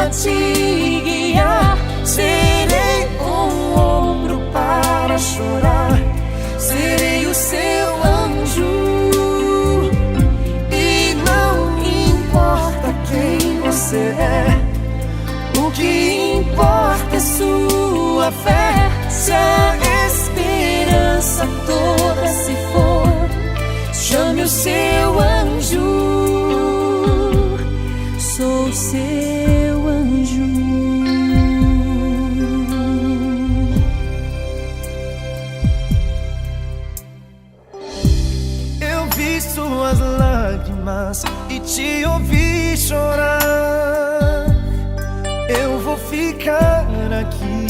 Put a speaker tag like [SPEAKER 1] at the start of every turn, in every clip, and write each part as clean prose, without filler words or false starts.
[SPEAKER 1] estrela te guiar. Serei um ombro para chorar, serei o seu anjo. E não importa quem você é, o que importa é sua fé. Se a esperança toda se for, chame o seu anjo. Sou seu anjo.
[SPEAKER 2] Eu vi suas lágrimas e te ouvi chorar. Eu vou ficar aqui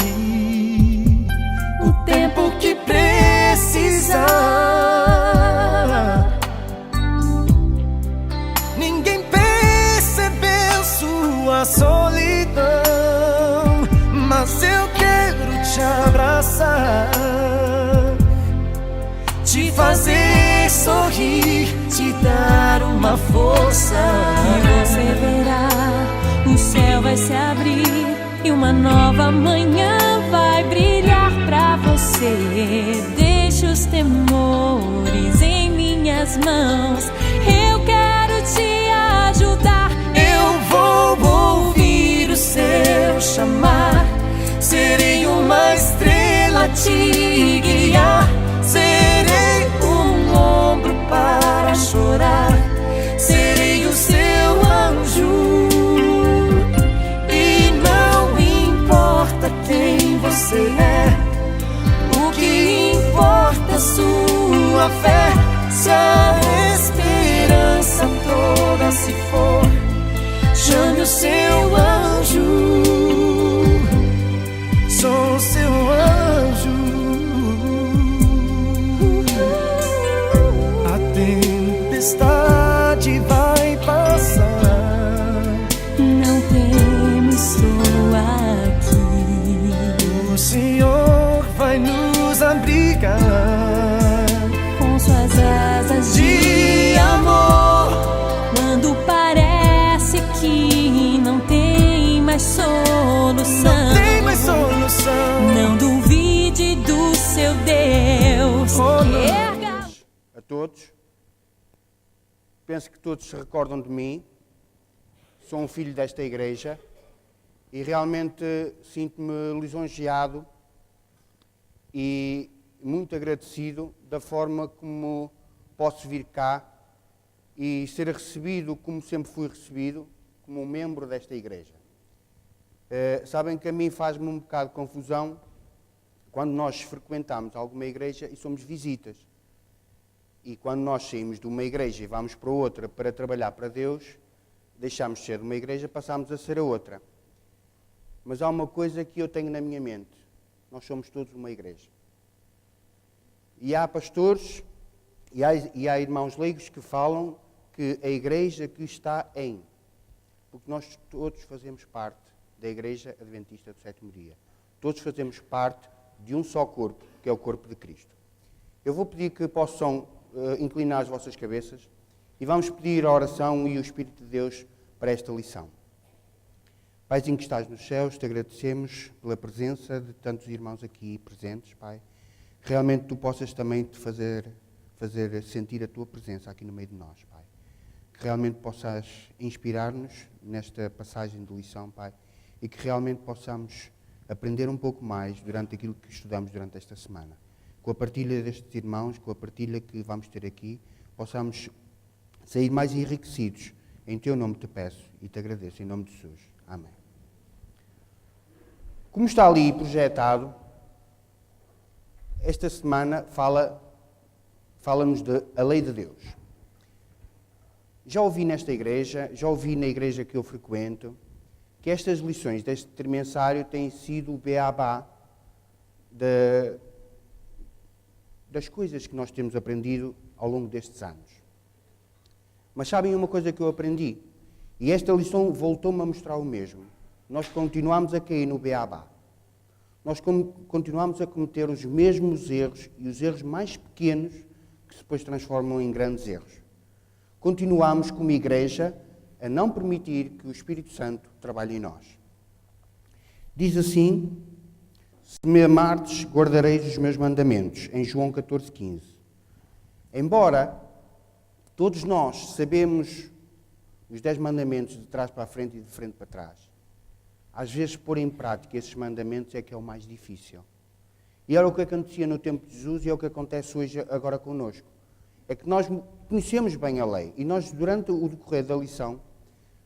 [SPEAKER 1] O tempo que precisar.
[SPEAKER 2] Ninguém percebeu sua solidão, mas eu quero te abraçar,
[SPEAKER 1] Te fazer sorrir, te dar uma força. E você verá, o céu vai se abrir e uma nova manhã vai brilhar pra você. Deixe os temores em minhas mãos, eu quero te ajudar. Eu vou ouvir o seu chamar, serei uma estrela te guiar. Serei um ombro para chorar, serei o seu anjo. E não importa quem você é, o que importa é sua fé. Se a esperança toda se for, chame o seu anjo.
[SPEAKER 2] sou seu anjo. A tempestade vai passar,
[SPEAKER 1] Não temo, estou aqui.
[SPEAKER 2] o Senhor vai nos abrigar
[SPEAKER 1] Com suas asas de amor. Quando parece que não tem mais solução,
[SPEAKER 2] Não tem mais solução.
[SPEAKER 1] não duvide do seu Deus.
[SPEAKER 2] Oh, não.
[SPEAKER 1] Erga
[SPEAKER 3] A todos. Penso que todos se recordam de mim. Sou um filho desta igreja e realmente sinto-me lisonjeado e muito agradecido da forma como posso vir cá e ser recebido como sempre fui recebido, como um membro desta igreja. Sabem que a mim faz-me um bocado de confusão quando nós frequentamos alguma igreja e somos visitas. E quando nós saímos de uma igreja e vamos para outra para trabalhar para Deus, deixamos de ser de uma igreja, passamos a ser a outra. Mas há uma coisa que eu tenho na minha mente. Nós somos todos uma igreja. E há pastores e há irmãos leigos que falam que a igreja que está em... Porque nós todos fazemos parte da Igreja Adventista do Sétimo Dia. Todos fazemos parte de um só corpo, que é o corpo de Cristo. Eu vou pedir que possam inclinar as vossas cabeças e vamos pedir a oração e o Espírito de Deus para esta lição. Paizinho que estás nos céus, te agradecemos pela presença de tantos irmãos aqui presentes, Pai. Realmente tu possas também te fazer sentir a tua presença aqui no meio de nós, Pai. Que realmente possas inspirar-nos nesta passagem de lição, Pai, e que realmente possamos aprender um pouco mais durante aquilo que estudamos durante esta semana. Com a partilha destes irmãos, com a partilha que vamos ter aqui, possamos sair mais enriquecidos. Em teu nome te peço e te agradeço, em nome de Jesus. Amém. Como está ali projetado, esta semana fala-nos da lei de Deus. Já ouvi nesta igreja, já ouvi na igreja que eu frequento, que estas lições deste trimensário têm sido o beabá das coisas que nós temos aprendido ao longo destes anos. Mas sabem uma coisa que eu aprendi? E esta lição voltou-me a mostrar o mesmo. Nós continuamos a cair no beabá. Nós continuamos a cometer os mesmos erros e os erros mais pequenos que se depois transformam em grandes erros. Continuamos como igreja a não permitir que o Espírito Santo trabalhe em nós. Diz assim: se me amardes, guardareis os meus mandamentos, em João 14,15. Embora todos nós sabemos os 10 mandamentos de trás para a frente e de frente para trás, às vezes pôr em prática esses mandamentos é que é o mais difícil. E era o que acontecia no tempo de Jesus e é o que acontece hoje agora connosco. É que nós conhecemos bem a lei e nós, durante o decorrer da lição,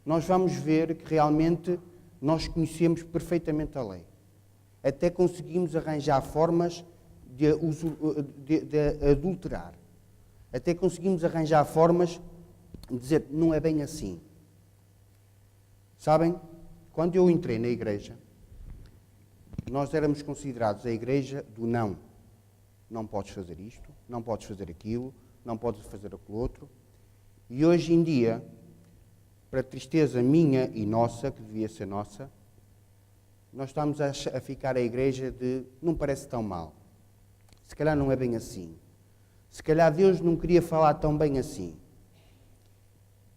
[SPEAKER 3] nós vamos ver que realmente nós conhecemos perfeitamente a lei. Até conseguimos arranjar formas de adulterar. Até conseguimos arranjar formas de dizer, não é bem assim. Sabem, quando eu entrei na igreja, nós éramos considerados a igreja do não. Não podes fazer isto, não podes fazer aquilo, não podes fazer aquilo outro. E hoje em dia, para tristeza minha e nossa, que devia ser nossa, nós estamos a ficar a igreja de não parece tão mal. Se calhar não é bem assim. Se calhar Deus não queria falar tão bem assim.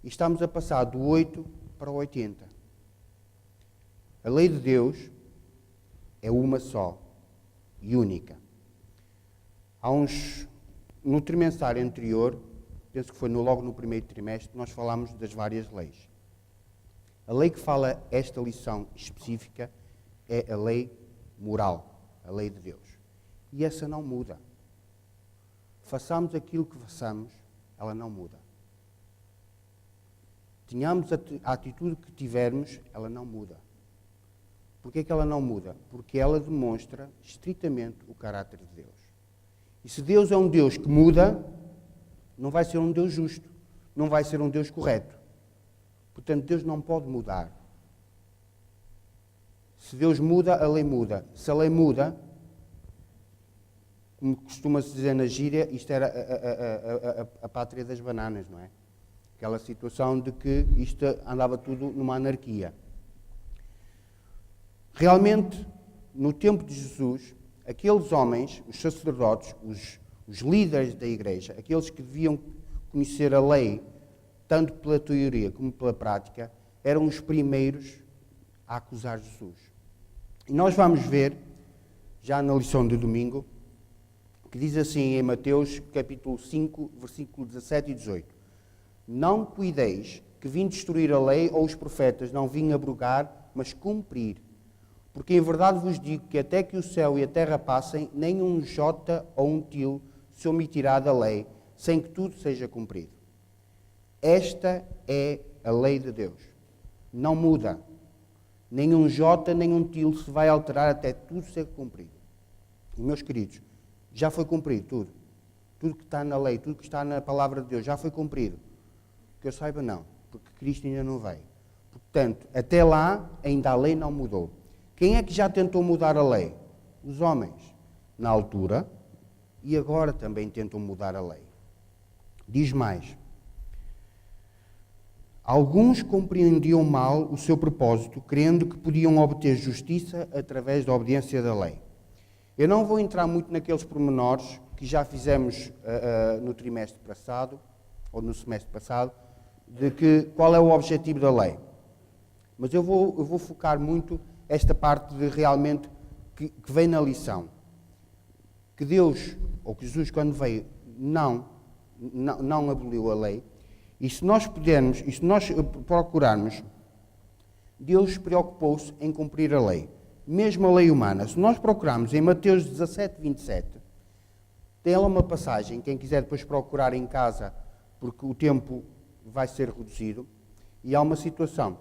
[SPEAKER 3] E estamos a passar do 8 para o 80. A lei de Deus é uma só e única. No trimestriário anterior, penso que foi logo no primeiro trimestre, nós falámos das várias leis. A lei que fala esta lição específica é a lei moral, a lei de Deus. E essa não muda. Façamos aquilo que façamos, ela não muda. Tenhamos a atitude que tivermos, ela não muda. Porquê é que ela não muda? Porque ela demonstra estritamente o caráter de Deus. E se Deus é um Deus que muda, não vai ser um Deus justo, não vai ser um Deus correto. Portanto, Deus não pode mudar. Se Deus muda, a lei muda. Se a lei muda, como costuma-se dizer na gíria, isto era a pátria das bananas, não é? Aquela situação de que isto andava tudo numa anarquia. Realmente, no tempo de Jesus, aqueles homens, os sacerdotes, os líderes da igreja, aqueles que deviam conhecer a lei, tanto pela teoria como pela prática, eram os primeiros a acusar Jesus. E nós vamos ver, já na lição de domingo, que diz assim em Mateus, capítulo 5, versículo 17 e 18. Não cuideis que vim destruir a lei ou os profetas, não vim abrogar, mas cumprir. Porque em verdade vos digo que até que o céu e a terra passem, nem um jota ou um til se omitirá da lei, sem que tudo seja cumprido. Esta é a lei de Deus. Não muda. Nem um jota, nem um til se vai alterar até tudo ser cumprido. E, meus queridos, já foi cumprido tudo. Tudo que está na lei, tudo que está na palavra de Deus, já foi cumprido. Que eu saiba, não. Porque Cristo ainda não veio. Portanto, até lá, ainda a lei não mudou. Quem é que já tentou mudar a lei? Os homens. Na altura, e agora também tentam mudar a lei. Diz mais. Alguns compreendiam mal o seu propósito, crendo que podiam obter justiça através da obediência da lei. Eu não vou entrar muito naqueles pormenores que já fizemos no trimestre passado, ou no semestre passado, de que qual é o objetivo da lei. Mas eu vou focar muito esta parte de realmente que vem na lição. Que Deus, ou que Jesus quando veio, não aboliu a lei. E se nós pudermos, e se nós procurarmos, Deus preocupou-se em cumprir a lei. Mesmo a lei humana. Se nós procurarmos em Mateus 17, 27, tem lá uma passagem, quem quiser depois procurar em casa, porque o tempo vai ser reduzido, e há uma situação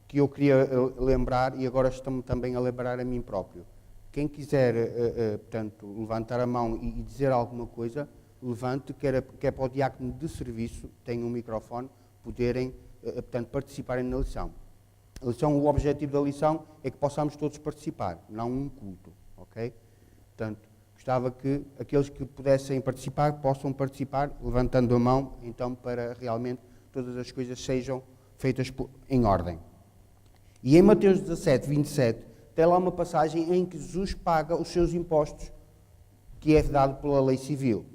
[SPEAKER 3] que eu queria lembrar, e agora estou-me também a lembrar a mim próprio. Quem quiser, portanto, levantar a mão e dizer alguma coisa, levante, que é para o diácono de serviço, tem um microfone, poderem, portanto, participarem na lição. A lição, o objetivo da lição é que possamos todos participar, não um culto, ok? Portanto, gostava que aqueles que pudessem participar, possam participar, levantando a mão, então, para realmente todas as coisas sejam feitas em ordem. E em Mateus 17, 27, tem lá uma passagem em que Jesus paga os seus impostos, que é dado pela lei civil.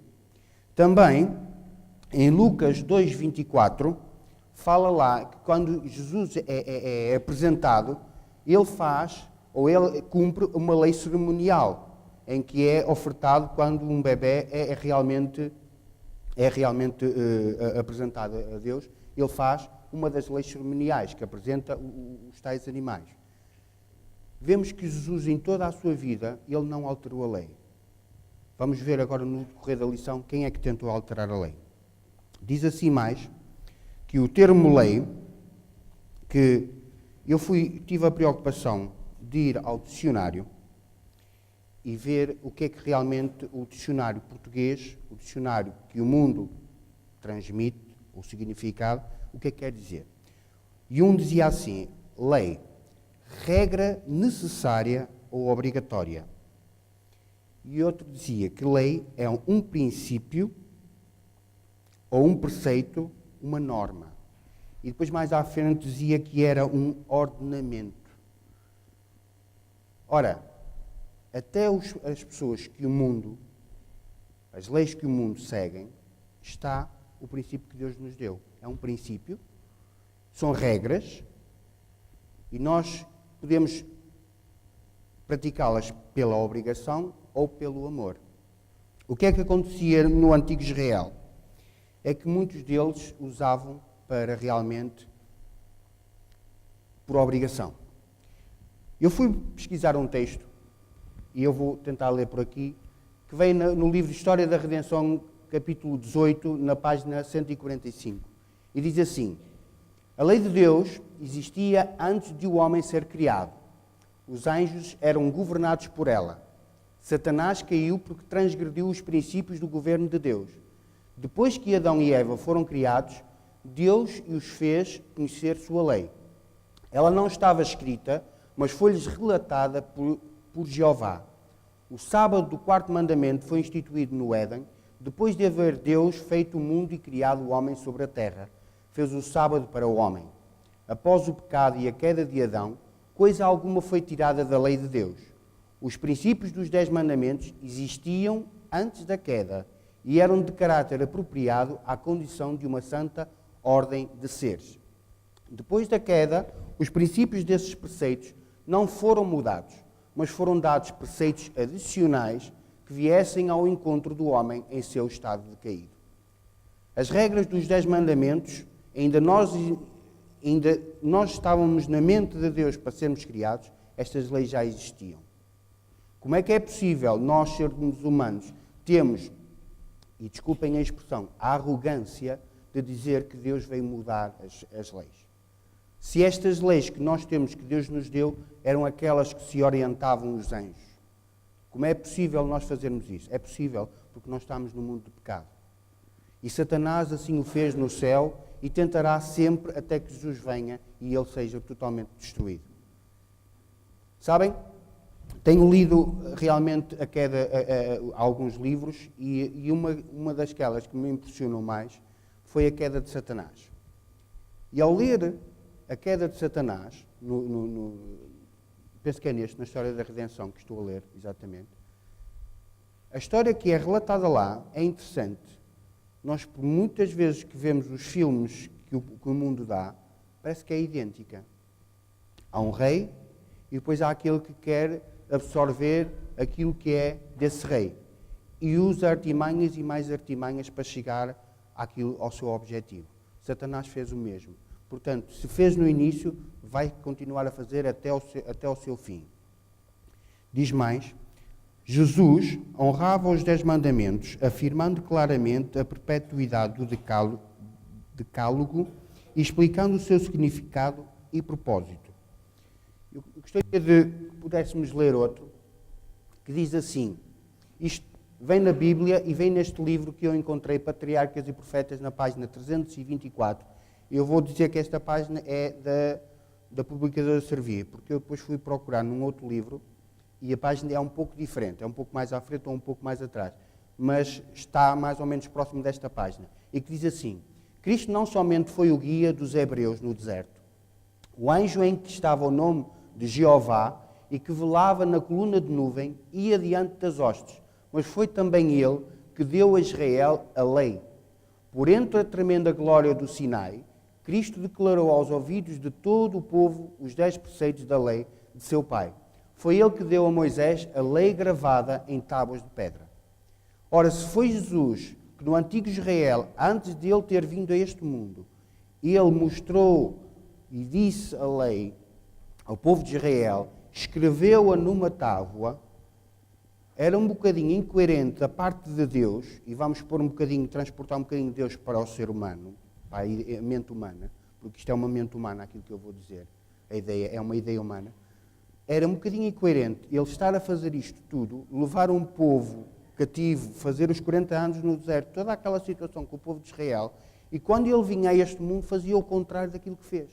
[SPEAKER 3] Também, em Lucas 2, 24, fala lá que quando Jesus é apresentado, ele faz ou ele cumpre uma lei cerimonial, em que é ofertado quando um bebê é realmente apresentado a Deus. Ele faz uma das leis cerimoniais, que apresenta os tais animais. Vemos que Jesus, em toda a sua vida, ele não alterou a lei. Vamos ver agora no decorrer da lição quem é que tentou alterar a lei. Diz assim mais, que o termo lei, que eu tive a preocupação de ir ao dicionário e ver o que é que realmente o dicionário português, o dicionário que o mundo transmite, o significado, o que é que quer dizer. E um dizia assim, lei, regra necessária ou obrigatória. E outro dizia que lei é um princípio ou um preceito, uma norma. E depois mais à frente dizia que era um ordenamento. Ora, até as pessoas que o mundo, as leis que o mundo seguem, está o princípio que Deus nos deu. É um princípio, são regras, e nós podemos praticá-las pela obrigação ou pelo amor. O que é que acontecia no antigo Israel? É que muitos deles usavam para realmente por obrigação. Eu fui pesquisar um texto, e eu vou tentar ler por aqui, que vem no livro História da Redenção, capítulo 18, na página 145. E diz assim, a lei de Deus existia antes de o homem ser criado. Os anjos eram governados por ela. Satanás caiu porque transgrediu os princípios do governo de Deus. Depois que Adão e Eva foram criados, Deus os fez conhecer sua lei. Ela não estava escrita, mas foi-lhes relatada por Jeová. O sábado do quarto mandamento foi instituído no Éden, depois de haver Deus feito o mundo e criado o homem sobre a terra. Fez o sábado para o homem. Após o pecado e a queda de Adão, coisa alguma foi tirada da lei de Deus. Os princípios dos 10 mandamentos existiam antes da queda e eram de caráter apropriado à condição de uma santa ordem de seres. Depois da queda, os princípios desses preceitos não foram mudados, mas foram dados preceitos adicionais que viessem ao encontro do homem em seu estado decaído. As regras dos 10 mandamentos, ainda nós estávamos na mente de Deus para sermos criados, estas leis já existiam. Como é que é possível nós, seres humanos, temos, e desculpem a expressão, a arrogância de dizer que Deus veio mudar as leis? Se estas leis que nós temos, que Deus nos deu, eram aquelas que se orientavam os anjos, como é possível nós fazermos isso? É possível porque nós estamos no mundo do pecado. E Satanás assim o fez no céu e tentará sempre até que Jesus venha e ele seja totalmente destruído. Sabem? Tenho lido realmente alguns livros e uma dasquelas que me impressionou mais foi a queda de Satanás. E ao ler a queda de Satanás, penso que é na História da Redenção que estou a ler, exatamente, a história que é relatada lá é interessante. Nós, por muitas vezes que vemos os filmes que o mundo dá, parece que é idêntica. Há um rei e depois há aquele que quer absorver aquilo que é desse rei. E usa artimanhas e mais artimanhas para chegar ao seu objetivo. Satanás fez o mesmo. Portanto, se fez no início, vai continuar a fazer até o seu fim. Diz mais, Jesus honrava os 10 mandamentos, afirmando claramente a perpetuidade do decálogo e explicando o seu significado e propósito. Eu gostaria de que pudéssemos ler outro, que diz assim, isto vem na Bíblia e vem neste livro que eu encontrei, Patriarcas e Profetas, na página 324. Eu vou dizer que esta página é da publicadora Servir, porque eu depois fui procurar num outro livro e a página é um pouco diferente, é um pouco mais à frente ou um pouco mais atrás, mas está mais ou menos próximo desta página. E que diz assim, Cristo não somente foi o guia dos hebreus no deserto, o anjo em que estava o nome de Jeová e que velava na coluna de nuvem ia diante das hostes, mas foi também ele que deu a Israel a lei. Por entre a tremenda glória do Sinai, Cristo declarou aos ouvidos de todo o povo os 10 preceitos da lei de seu Pai. Foi ele que deu a Moisés a lei gravada em tábuas de pedra. Ora, se foi Jesus que no antigo Israel, antes de ele ter vindo a este mundo, ele mostrou e disse a lei ao povo de Israel, escreveu-a numa tábua, era um bocadinho incoerente da parte de Deus, e vamos transportar um bocadinho de Deus para o ser humano, para a mente humana, porque isto é uma mente humana, aquilo que eu vou dizer, a ideia é uma ideia humana. Era um bocadinho incoerente ele estar a fazer isto tudo, levar um povo cativo, fazer os 40 anos no deserto, toda aquela situação com o povo de Israel, e quando ele vinha a este mundo fazia o contrário daquilo que fez.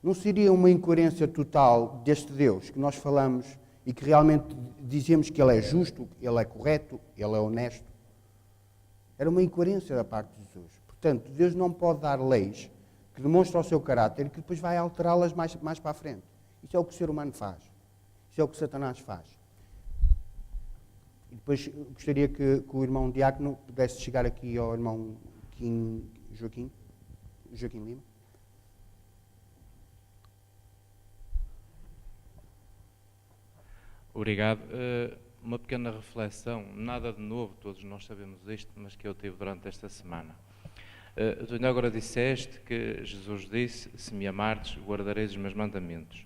[SPEAKER 3] Não seria uma incoerência total deste Deus que nós falamos e que realmente dizemos que ele é justo, ele é correto, ele é honesto? Era uma incoerência da parte de Jesus. Portanto, Deus não pode dar leis que demonstram o seu caráter e que depois vai alterá-las mais para a frente. Isso é o que o ser humano faz. Isso é o que Satanás faz. E depois gostaria que o irmão Diácono pudesse chegar aqui ao irmão Joaquim Lima.
[SPEAKER 4] Obrigado. Uma pequena reflexão, nada de novo, todos nós sabemos isto, mas que eu tive durante esta semana. Tu ainda agora disseste que Jesus disse, se me amardes, guardareis os meus mandamentos.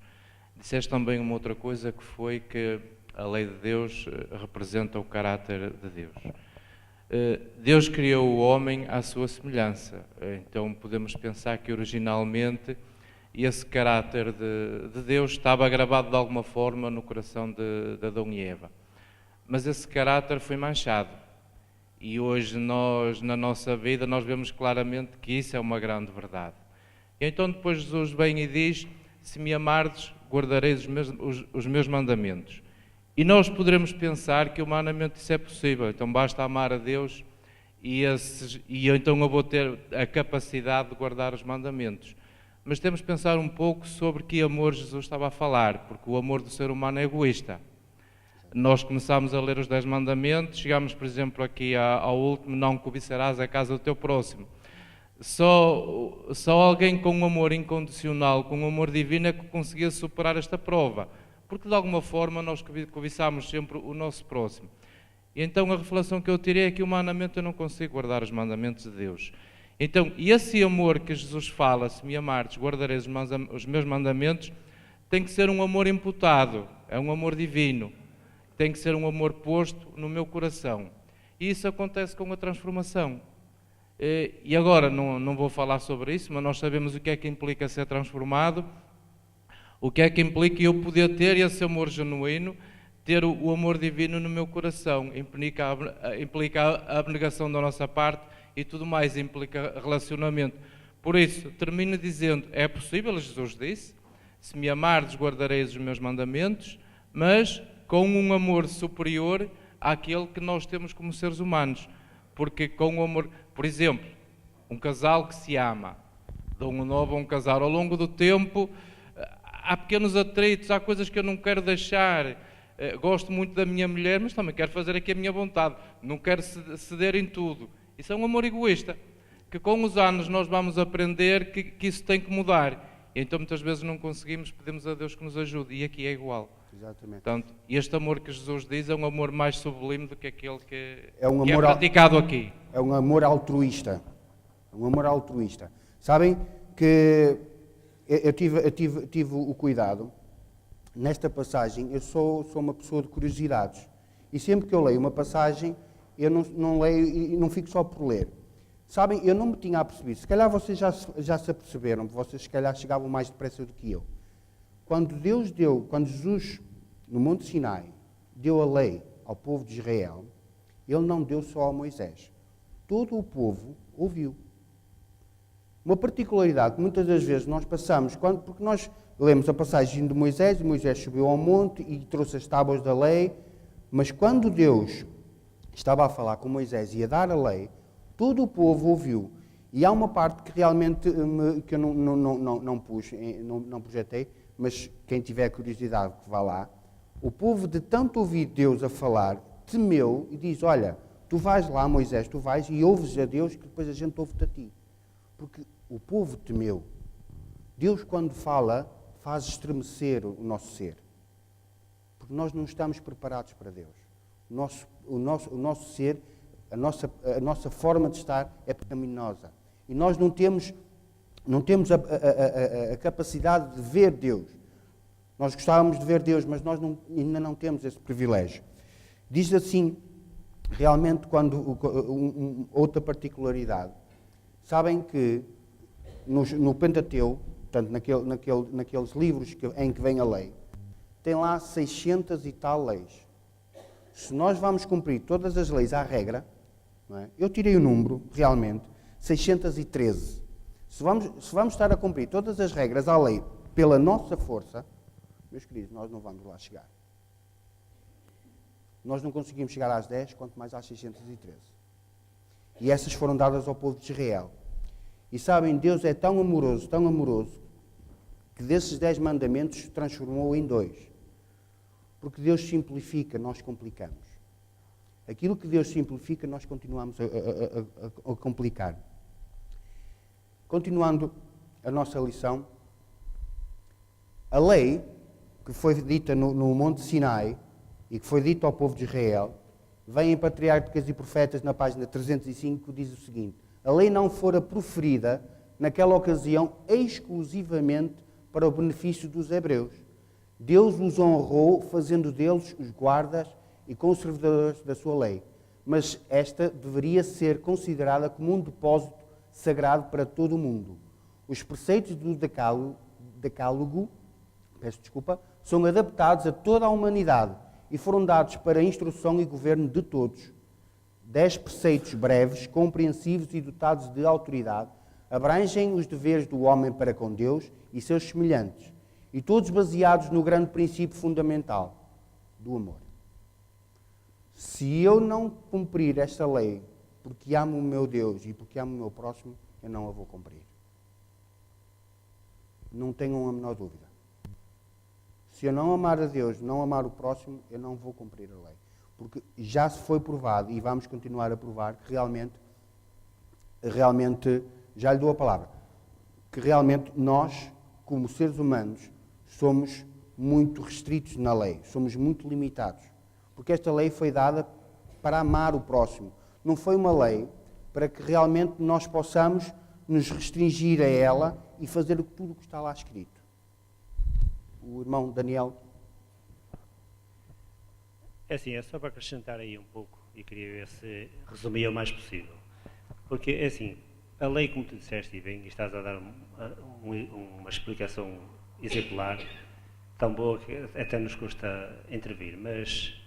[SPEAKER 4] Disseste também uma outra coisa, que foi que a lei de Deus representa o caráter de Deus. Deus criou o homem à sua semelhança, então podemos pensar que originalmente esse caráter de Deus estava gravado de alguma forma no coração de Adão e Eva. Mas esse caráter foi manchado. E hoje nós, na nossa vida, nós vemos claramente que isso é uma grande verdade. E então depois Jesus vem e diz, se me amardes, guardareis os meus mandamentos. E nós poderemos pensar que humanamente isso é possível. Então basta amar a Deus e então eu vou ter a capacidade de guardar os mandamentos. Mas temos de pensar um pouco sobre que amor Jesus estava a falar, porque o amor do ser humano é egoísta. Nós começámos a ler os 10 mandamentos, chegámos, por exemplo, aqui ao último, não cobiçarás a casa do teu próximo. Só alguém com um amor incondicional, com um amor divino, é que conseguia superar esta prova. Porque, de alguma forma, nós cobiçamos sempre o nosso próximo. E então a reflexão que eu tirei é que, humanamente, eu não consigo guardar os mandamentos de Deus. Então, esse amor que Jesus fala, se me amardes, guardareis os meus mandamentos, tem que ser um amor imputado, é um amor divino, tem que ser um amor posto no meu coração. E isso acontece com a transformação. E agora, não vou falar sobre isso, mas nós sabemos o que é que implica ser transformado, o que é que implica eu poder ter esse amor genuíno, ter o amor divino no meu coração, implica a abnegação da nossa parte, e tudo mais implica relacionamento. Por isso, termino dizendo, é possível, Jesus disse, se me amardes, guardareis os meus mandamentos, mas com um amor superior àquele que nós temos como seres humanos. Porque com o amor, por exemplo, um casal que se ama, de um novo a um casal, ao longo do tempo, há pequenos atritos, há coisas que eu não quero deixar. Gosto muito da minha mulher, mas também quero fazer aqui a minha vontade. Não quero ceder em tudo. Isso é um amor egoísta, que com os anos nós vamos aprender que isso tem que mudar. E então muitas vezes não conseguimos, pedimos a Deus que nos ajude, e aqui é igual.
[SPEAKER 3] Exatamente.
[SPEAKER 4] Portanto, este amor que Jesus diz é um amor mais sublime do que aquele que
[SPEAKER 3] é
[SPEAKER 4] praticado aqui.
[SPEAKER 3] É um amor altruísta. Um amor altruísta. Sabem que eu tive o cuidado, nesta passagem, eu sou uma pessoa de curiosidades. E sempre que eu leio uma passagem, eu não leio e não fico só por ler. Sabem, eu não me tinha apercebido. Se calhar vocês já se aperceberam, vocês se calhar chegavam mais depressa do que eu. Quando Jesus, no Monte Sinai, deu a lei ao povo de Israel, ele não deu só a Moisés. Todo o povo ouviu. Uma particularidade que muitas das vezes nós passamos, porque nós lemos a passagem de Moisés, e Moisés subiu ao monte e trouxe as tábuas da lei, mas quando Deus estava a falar com Moisés e a dar a lei, todo o povo ouviu. E há uma parte que realmente que eu não pus, não projetei, mas quem tiver curiosidade que vá lá. O povo, de tanto ouvir Deus a falar, temeu e diz, olha, tu vais lá, Moisés, tu vais e ouves a Deus, que depois a gente ouve-te a ti. Porque o povo temeu. Deus, quando fala faz estremecer o nosso ser. Porque nós não estamos preparados para Deus. O nosso ser, a nossa forma de estar é pecaminosa. E nós não temos a capacidade de ver Deus. Nós gostávamos de ver Deus, mas nós ainda não temos esse privilégio. Diz assim, realmente, outra particularidade. Sabem que no Pentateuco, portanto, naqueles livros em que vem a lei, tem lá 600 e tal leis. Se nós vamos cumprir todas as leis à regra, não é? Eu tirei o número, realmente, 613. Se vamos estar a cumprir todas as regras à lei pela nossa força, meus queridos, nós não vamos lá chegar. Nós não conseguimos chegar às 10, quanto mais às 613. E essas foram dadas ao povo de Israel. E sabem, Deus é tão amoroso, que desses 10 mandamentos transformou em 2. Porque Deus simplifica, nós complicamos. Aquilo que Deus simplifica, nós continuamos a complicar. Continuando a nossa lição, a lei que foi dita no Monte Sinai e que foi dita ao povo de Israel, vem em Patriarcas e Profetas, na página 305, diz o seguinte: a lei não fora proferida naquela ocasião exclusivamente para o benefício dos hebreus. Deus os honrou, fazendo deles os guardas e conservadores da sua lei. Mas esta deveria ser considerada como um depósito sagrado para todo o mundo. Os preceitos do Decálogo, são adaptados a toda a humanidade e foram dados para instrução e governo de todos. 10 preceitos breves, compreensivos e dotados de autoridade, abrangem os deveres do homem para com Deus e seus semelhantes, e todos baseados no grande princípio fundamental do amor. Se eu não cumprir esta lei porque amo o meu Deus e porque amo o meu próximo, eu não a vou cumprir. Não tenham a menor dúvida. Se eu não amar a Deus, não amar o próximo, eu não vou cumprir a lei. Porque já se foi provado, e vamos continuar a provar, que realmente, já lhe dou a palavra, que realmente nós, como seres humanos, somos muito restritos na lei, somos muito limitados. Porque esta lei foi dada para amar o próximo. Não foi uma lei para que realmente nós possamos nos restringir a ela e fazer tudo o que está lá escrito. O irmão Daniel.
[SPEAKER 5] É assim, é só para acrescentar aí um pouco, e queria ver se resumia o mais possível. Porque, é assim, a lei, como tu disseste, e bem, e estás a dar uma explicação exemplar, tão boa que até nos custa intervir, mas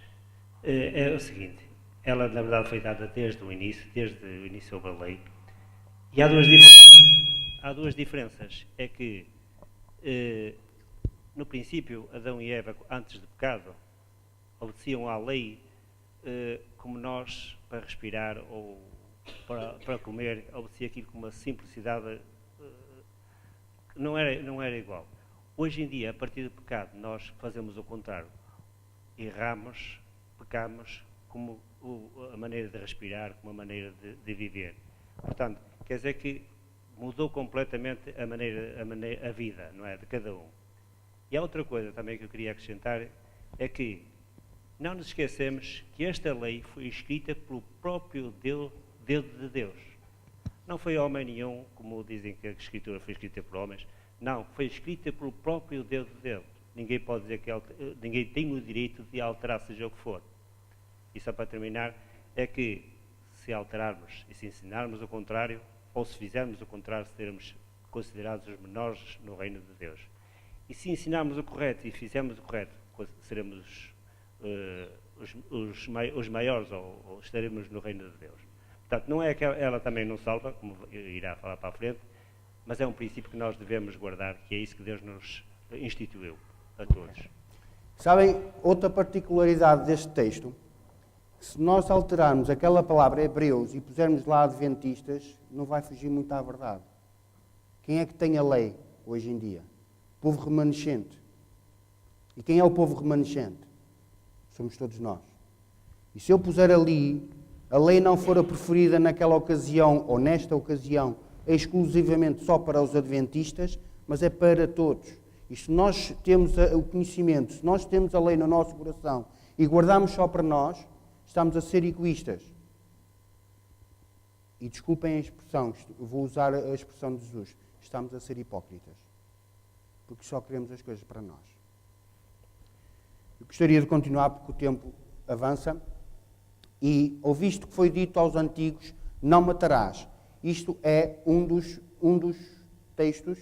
[SPEAKER 5] é o seguinte, ela na verdade foi dada desde o início houve a lei, e há duas diferenças. É que, no princípio, Adão e Eva, antes do pecado, obedeciam à lei como nós, para respirar ou para comer, obedecia aquilo com uma simplicidade que não era igual. Hoje em dia, a partir do pecado, nós fazemos o contrário. Erramos, pecamos, como a maneira de respirar, como a maneira de viver. Portanto, quer dizer que mudou completamente a vida, não é, de cada um. E há outra coisa também que eu queria acrescentar, é que não nos esquecemos que esta lei foi escrita pelo próprio dedo de Deus. Não foi homem nenhum, como dizem que a Escritura foi escrita por homens. Não, foi escrita pelo próprio dedo dele. Ninguém pode dizer que ninguém tem o direito de alterar, seja o que for. E só para terminar, é que se alterarmos e se ensinarmos o contrário, ou se fizermos o contrário, seremos considerados os menores no reino de Deus. E se ensinarmos o correto e fizermos o correto, seremos os maiores, ou estaremos no reino de Deus. Portanto, não é que ela também não salva, como irá falar para a frente, mas é um princípio que nós devemos guardar, que é isso que Deus nos instituiu a todos.
[SPEAKER 3] Sabem, outra particularidade deste texto, se nós alterarmos aquela palavra hebreus e pusermos lá adventistas, não vai fugir muito à verdade. Quem é que tem a lei hoje em dia? O povo remanescente. E quem é o povo remanescente? Somos todos nós. E se eu puser ali, a lei não fora preferida naquela ocasião, ou nesta ocasião, exclusivamente só para os adventistas, mas é para todos. E se nós temos o conhecimento, se nós temos a lei no nosso coração e guardamos só para nós, estamos a ser egoístas. E desculpem a expressão, eu vou usar a expressão de Jesus, estamos a ser hipócritas. Porque só queremos as coisas para nós. Eu gostaria de continuar porque o tempo avança. E ouviste que foi dito aos antigos, não matarás. Isto é um dos textos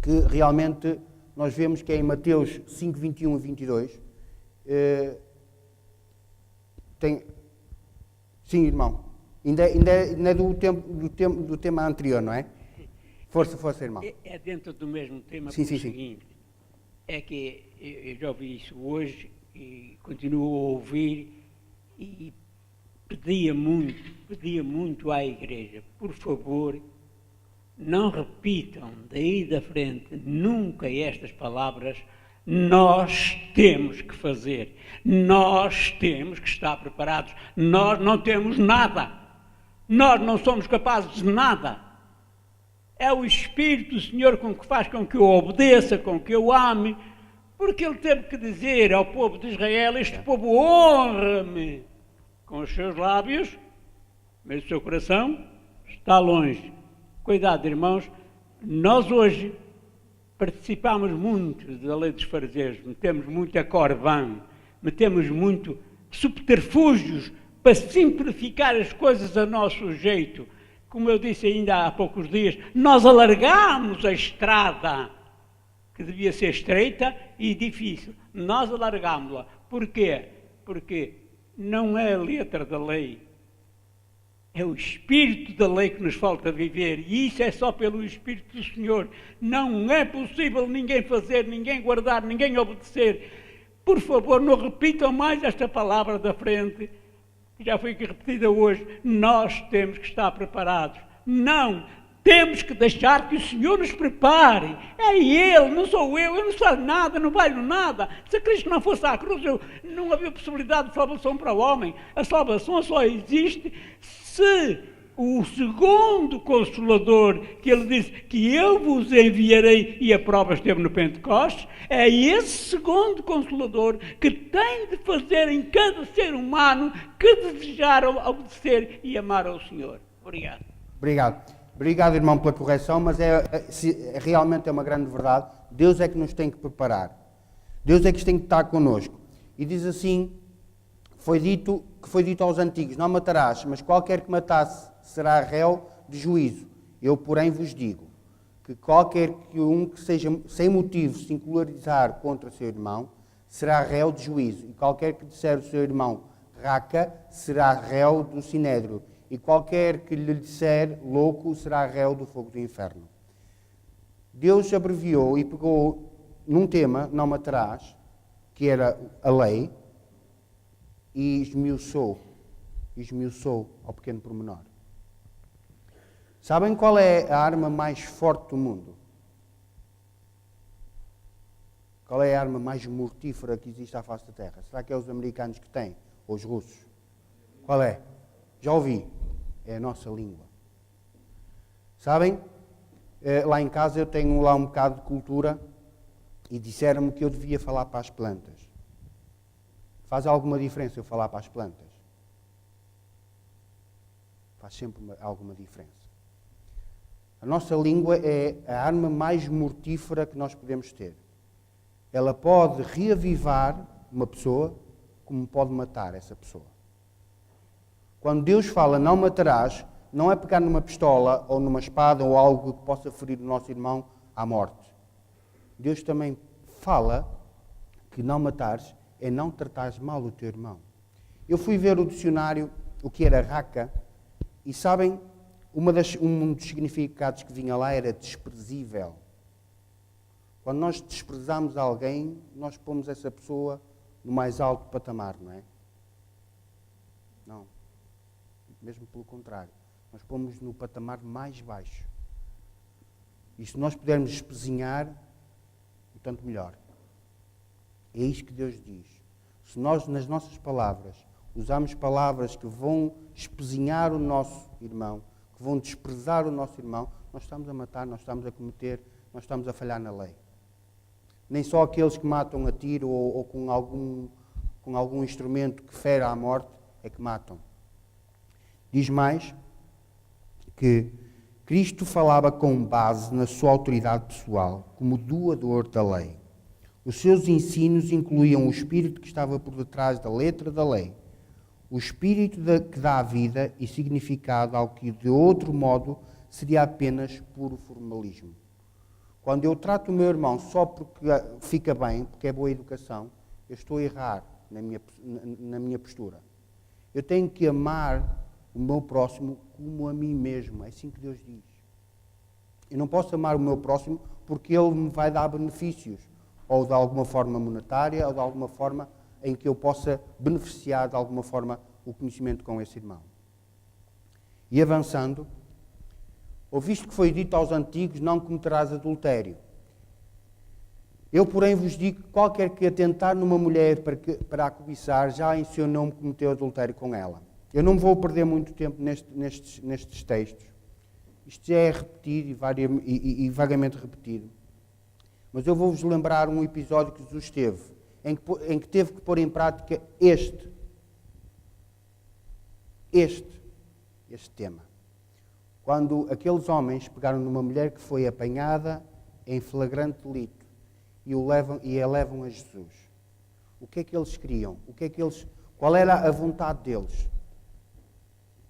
[SPEAKER 3] que realmente nós vemos que é em Mateus 5, 21 e 22. Sim, irmão. Ainda é do tema anterior, não é? Força, irmão.
[SPEAKER 6] É dentro do mesmo tema
[SPEAKER 3] sim,
[SPEAKER 6] o seguinte. É que eu já ouvi isso hoje e continuo a ouvir e pedia muito à Igreja, por favor, não repitam daí da frente nunca estas palavras, nós temos que fazer, nós temos que estar preparados, nós não temos nada, nós não somos capazes de nada. É o Espírito do Senhor com que faz com que eu obedeça, com que eu ame, porque Ele teve que dizer ao povo de Israel, este povo honra-me com os seus lábios, mas o seu coração está longe. Cuidado, irmãos, nós hoje participamos muito da lei dos fariseus, metemos muito a corvã, metemos muito subterfúgios para simplificar as coisas a nosso jeito. Como eu disse ainda há poucos dias, nós alargamos a estrada, que devia ser estreita e difícil. Nós alargámos-la. Porquê? Porque não é a letra da lei, é o Espírito da lei que nos falta viver, e isso é só pelo Espírito do Senhor. Não é possível ninguém fazer, ninguém guardar, ninguém obedecer. Por favor, não repitam mais esta palavra da frente, que já foi repetida hoje. Nós temos que estar preparados. Não, temos que deixar que o Senhor nos prepare. É Ele, não sou eu não sou nada, não valho nada. Se Cristo não fosse à cruz, não havia possibilidade de salvação para o homem. A salvação só existe se o segundo Consolador, que Ele disse que eu vos enviarei, e a prova esteve no Pentecostes, é esse segundo Consolador que tem de fazer em cada ser humano que desejar obedecer e amar ao Senhor. Obrigado.
[SPEAKER 3] Obrigado, irmão, pela correção, mas realmente é uma grande verdade. Deus é que nos tem que preparar. Deus é que tem que estar connosco. E diz assim, foi dito aos antigos, não matarás, mas qualquer que matasse será réu de juízo. Eu, porém, vos digo que qualquer que seja sem motivo se encolarizar contra seu irmão, será réu de juízo. E qualquer que disser o seu irmão raca, será réu do sinédrio. E qualquer que lhe disser louco, será réu do fogo do inferno. Deus abreviou e pegou num tema, não matarás, que era a lei, e esmiuçou ao pequeno pormenor. Sabem qual é a arma mais forte do mundo? Qual é a arma mais mortífera que existe à face da Terra? Será que é os americanos que têm? Ou os russos? Qual é? Já ouvi. É a nossa língua. Sabem? Lá em casa eu tenho lá um bocado de cultura e disseram-me que eu devia falar para as plantas. Faz alguma diferença eu falar para as plantas? Faz sempre alguma diferença. A nossa língua é a arma mais mortífera que nós podemos ter. Ela pode reavivar uma pessoa, como pode matar essa pessoa. Quando Deus fala não matarás, não é pegar numa pistola ou numa espada ou algo que possa ferir o nosso irmão à morte. Deus também fala que não matares é não tratares mal o teu irmão. Eu fui ver o dicionário, o que era raca, e sabem, um dos significados que vinha lá era desprezível. Quando nós desprezamos alguém, nós pomos essa pessoa no mais alto patamar, não é? Não. Mesmo pelo contrário. Nós pomos no patamar mais baixo. E se nós pudermos espezinhar, tanto melhor. É isto que Deus diz. Se nós, nas nossas palavras, usarmos palavras que vão espezinhar o nosso irmão, que vão desprezar o nosso irmão, nós estamos a matar, nós estamos a cometer, nós estamos a falhar na lei. Nem só aqueles que matam a tiro ou com algum instrumento que fere à morte é que matam. Diz mais que Cristo falava com base na sua autoridade pessoal, como doador da lei. Os seus ensinos incluíam o espírito que estava por detrás da letra da lei, o espírito que dá vida e significado ao que, de outro modo, seria apenas puro formalismo. Quando eu trato o meu irmão só porque fica bem, porque é boa educação, eu estou a errar na minha postura. Eu tenho que amar o meu próximo como a mim mesmo. É assim que Deus diz. Eu não posso amar o meu próximo porque ele me vai dar benefícios, ou de alguma forma monetária, ou de alguma forma em que eu possa beneficiar de alguma forma o conhecimento com esse irmão. E avançando, ouviste que foi dito aos antigos, não cometerás adultério. Eu, porém, vos digo que qualquer que atentar numa mulher para a cobiçar, já em seu nome cometeu adultério com ela. Eu não vou perder muito tempo nestes textos. Isto já é repetido e vagamente repetido. Mas eu vou-vos lembrar um episódio que Jesus teve, em que teve que pôr em prática este tema. Quando aqueles homens pegaram numa mulher que foi apanhada em flagrante delito e a levam a Jesus. O que é que eles queriam? Qual era a vontade deles?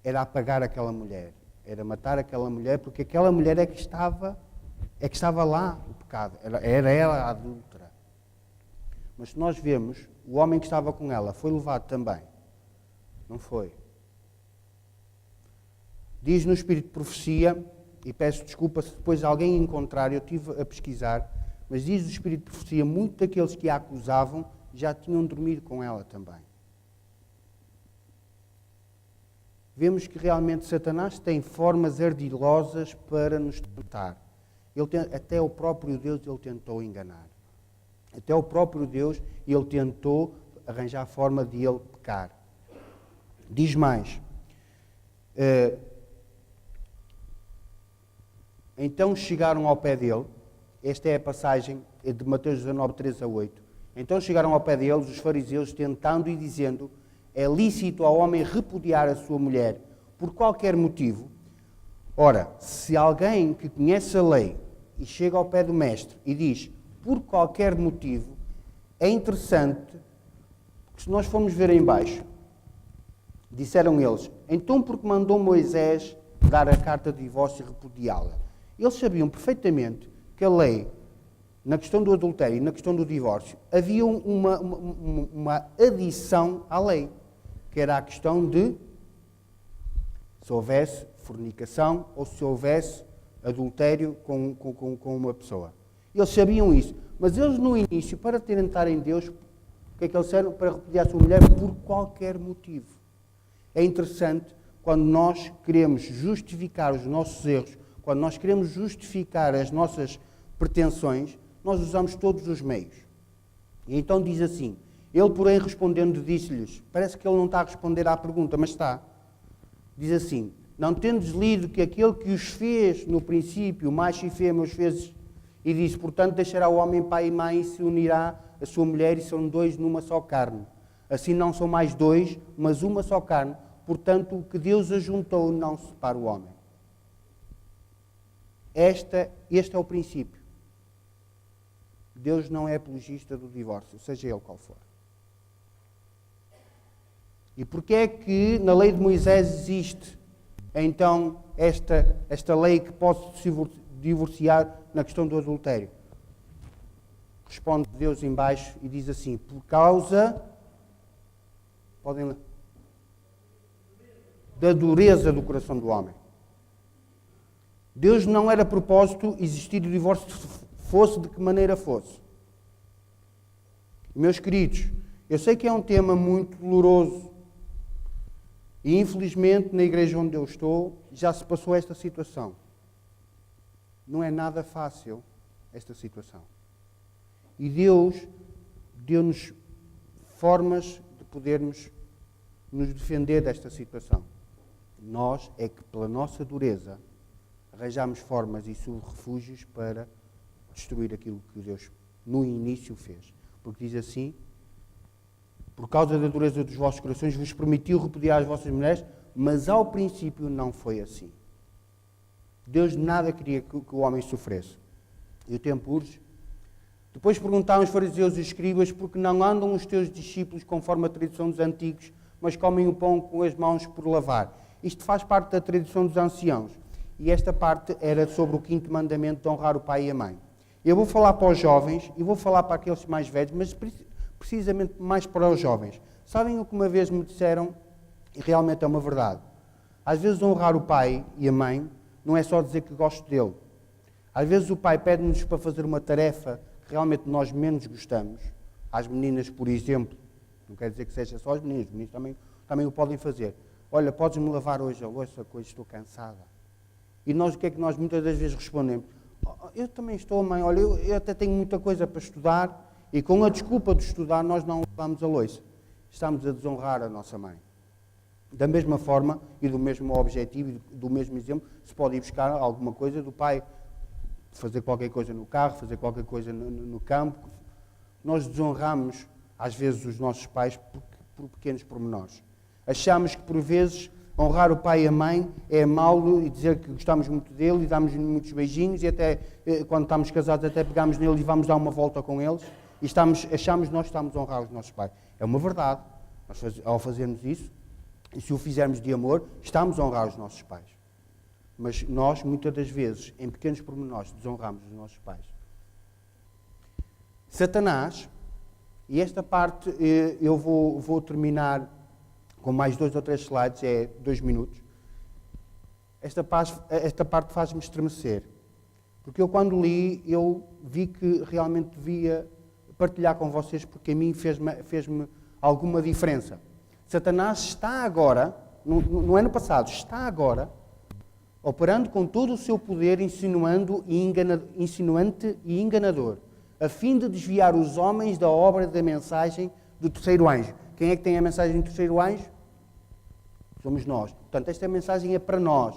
[SPEAKER 3] Era apagar aquela mulher, era matar aquela mulher, porque aquela mulher é que estava lá o pecado, era ela a adúltera. Mas se nós vemos, o homem que estava com ela foi levado também. Não foi? Diz no Espírito de Profecia, e peço desculpa se depois alguém encontrar, eu estive a pesquisar, mas diz o Espírito de Profecia, muitos daqueles que a acusavam já tinham dormido com ela também. Vemos que realmente Satanás tem formas ardilosas para nos tentar. Até o próprio Deus ele tentou enganar. Até o próprio Deus ele tentou arranjar a forma de ele pecar. Diz mais. Então chegaram ao pé dele. Esta é a passagem de Mateus 19, 3 a 8. Então chegaram ao pé deles os fariseus tentando e dizendo: é lícito ao homem repudiar a sua mulher por qualquer motivo. Ora, se alguém que conhece a lei e chega ao pé do mestre e diz por qualquer motivo, é interessante, porque se nós formos ver em baixo, disseram eles, então porque mandou Moisés dar a carta de divórcio e repudiá-la. Eles sabiam perfeitamente que a lei, na questão do adultério e na questão do divórcio, havia uma adição à lei, que era a questão de se houvesse fornicação ou se houvesse adultério com uma pessoa. Eles sabiam isso, mas eles no início, para tentarem Deus, o que é que eles disseram? Para repudiar a sua mulher por qualquer motivo. É interessante quando nós queremos justificar os nossos erros, quando nós queremos justificar as nossas pretensões, nós usamos todos os meios. E então diz assim, ele, porém, respondendo, disse-lhes, parece que ele não está a responder à pergunta, mas está. Diz assim, não tendes lido que aquele que os fez no princípio, macho e fêmea os fez, e disse, portanto, deixará o homem pai e mãe e se unirá a sua mulher e são dois numa só carne. Assim não são mais dois, mas uma só carne. Portanto, o que Deus ajuntou não separa o homem. Este é o princípio. Deus não é apologista do divórcio, seja ele qual for. E porquê é que na lei de Moisés existe, então, esta lei que pode se divorciar na questão do adultério? Responde Deus em baixo e diz assim, por causa, podem ler, da dureza do coração do homem. Deus não era propósito existir o divórcio, fosse de que maneira fosse. Meus queridos, eu sei que é um tema muito doloroso e infelizmente na igreja onde eu estou já se passou esta situação. Não é nada fácil esta situação. E Deus deu-nos formas de podermos nos defender desta situação. Nós é que pela nossa dureza arranjamos formas e subterfúgios para destruir aquilo que Deus no início fez. Porque diz assim, por causa da dureza dos vossos corações vos permitiu repudiar as vossas mulheres, mas ao princípio não foi assim. Deus nada queria que o homem sofresse. E o tempo urge. Depois perguntaram os fariseus e os escribas porque não andam os teus discípulos conforme a tradição dos antigos, mas comem o pão com as mãos por lavar. Isto faz parte da tradição dos anciãos. E esta parte era sobre o 5º mandamento de honrar o pai e a mãe. Eu vou falar para os jovens e vou falar para aqueles mais velhos, mas precisamente mais para os jovens. Sabem o que uma vez me disseram? E realmente é uma verdade. Às vezes honrar o pai e a mãe não é só dizer que gosto dele. Às vezes o pai pede-nos para fazer uma tarefa que realmente nós menos gostamos. Às meninas, por exemplo, não quer dizer que seja só os meninos também o podem fazer. Olha, podes-me lavar hoje a louça, que hoje estou cansada. E nós, o que é que nós muitas das vezes respondemos? Eu também estou, mãe, olha, eu até tenho muita coisa para estudar e com a desculpa de estudar nós não lavamos a louça. Estamos a desonrar a nossa mãe. Da mesma forma e do mesmo objetivo e do mesmo exemplo, se pode ir buscar alguma coisa do pai, fazer qualquer coisa no carro, fazer qualquer coisa no campo. Nós desonramos, às vezes, os nossos pais por pequenos pormenores. Achamos que, por vezes, honrar o pai e a mãe é amá-lo e dizer que gostamos muito dele e damos-lhe muitos beijinhos e até, quando estamos casados, até pegamos nele e vamos dar uma volta com eles e achamos que nós estamos a honrar os nossos pais. É uma verdade. Nós, ao fazermos isso, e se o fizermos de amor, estamos a honrar os nossos pais. Mas nós, muitas das vezes, em pequenos pormenores, desonramos os nossos pais. Satanás, e esta parte eu vou terminar com mais 2 ou 3 slides, é 2 minutos. Esta parte faz-me estremecer. Porque eu, quando li, eu vi que realmente devia partilhar com vocês, porque a mim fez-me alguma diferença. Satanás está agora, no ano passado, está agora, operando com todo o seu poder, insinuante e enganador, a fim de desviar os homens da obra da mensagem do terceiro anjo. Quem é que tem a mensagem do terceiro anjo? Somos nós. Portanto, esta mensagem é para nós,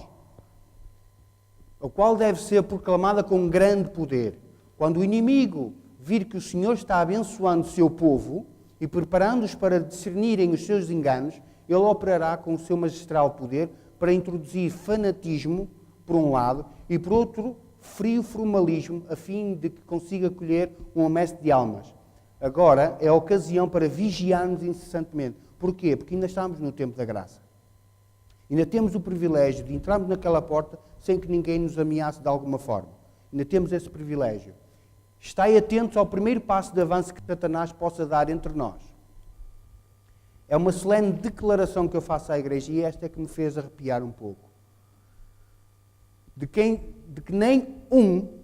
[SPEAKER 3] a qual deve ser proclamada com grande poder. Quando o inimigo vir que o Senhor está abençoando o seu povo e preparando-os para discernirem os seus enganos, ele operará com o seu magistral poder para introduzir fanatismo, por um lado, e por outro, frio formalismo, a fim de que consiga colher um amestre de almas. Agora é a ocasião para vigiarmos incessantemente. Porquê? Porque ainda estamos no tempo da graça. Ainda temos o privilégio de entrarmos naquela porta sem que ninguém nos ameace de alguma forma. Ainda temos esse privilégio. Estai atentos ao primeiro passo de avanço que Satanás possa dar entre nós. É uma solene declaração que eu faço à igreja e esta é que me fez arrepiar um pouco. De que nem um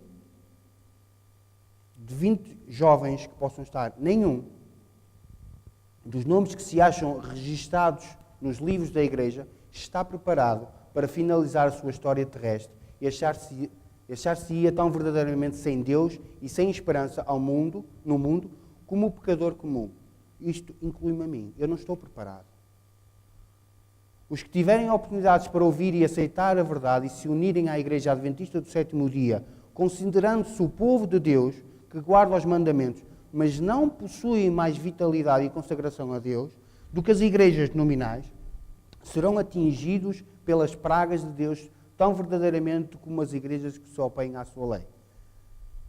[SPEAKER 3] de 20 jovens que possam estar, nenhum dos nomes que se acham registados nos livros da igreja está preparado para finalizar a sua história terrestre e achar-se-ia tão verdadeiramente sem Deus e sem esperança no mundo, como o pecador comum. Isto inclui-me a mim. Eu não estou preparado. Os que tiverem oportunidades para ouvir e aceitar a verdade e se unirem à Igreja Adventista do Sétimo Dia, considerando-se o povo de Deus, que guarda os mandamentos, mas não possuem mais vitalidade e consagração a Deus do que as igrejas nominais, serão atingidos pelas pragas de Deus tão verdadeiramente como as igrejas que se opõem à sua lei.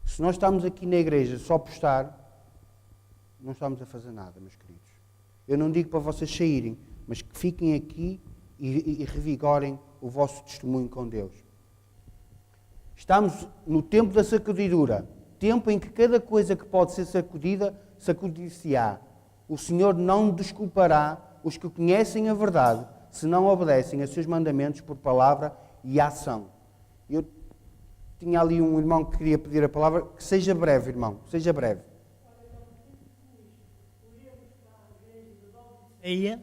[SPEAKER 3] Se nós estamos aqui na igreja só por estar, não estamos a fazer nada, meus queridos. Eu não digo para vocês saírem, mas que fiquem aqui e revigorem o vosso testemunho com Deus. Estamos no tempo da sacudidura, tempo em que cada coisa que pode ser sacudida, sacudir-se-á. O Senhor não desculpará os que conhecem a verdade, se não obedecem a seus mandamentos por palavra e ação. Eu tinha ali um irmão que queria pedir a palavra, que seja breve, irmão, seja breve.
[SPEAKER 7] E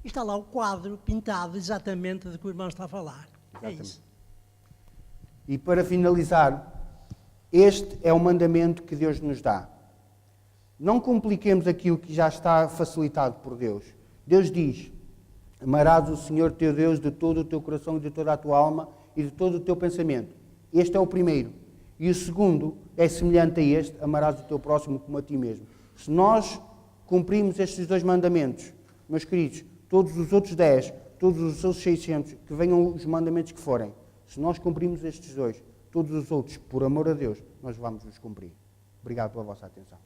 [SPEAKER 7] está lá o quadro pintado exatamente do que o irmão está a falar.
[SPEAKER 3] Exatamente.
[SPEAKER 7] É isso.
[SPEAKER 3] E para finalizar, este é o mandamento que Deus nos dá. Não compliquemos aquilo que já está facilitado por Deus. Deus diz: amarás o Senhor teu Deus de todo o teu coração e de toda a tua alma e de todo o teu pensamento. Este é o primeiro. E o segundo é semelhante a este: amarás o teu próximo como a ti mesmo. Se nós cumprimos estes 2 mandamentos, meus queridos, todos os outros 10, todos os outros 600, que venham os mandamentos que forem, se nós cumprimos estes 2, todos os outros, por amor a Deus, nós vamos os cumprir. Obrigado pela vossa atenção.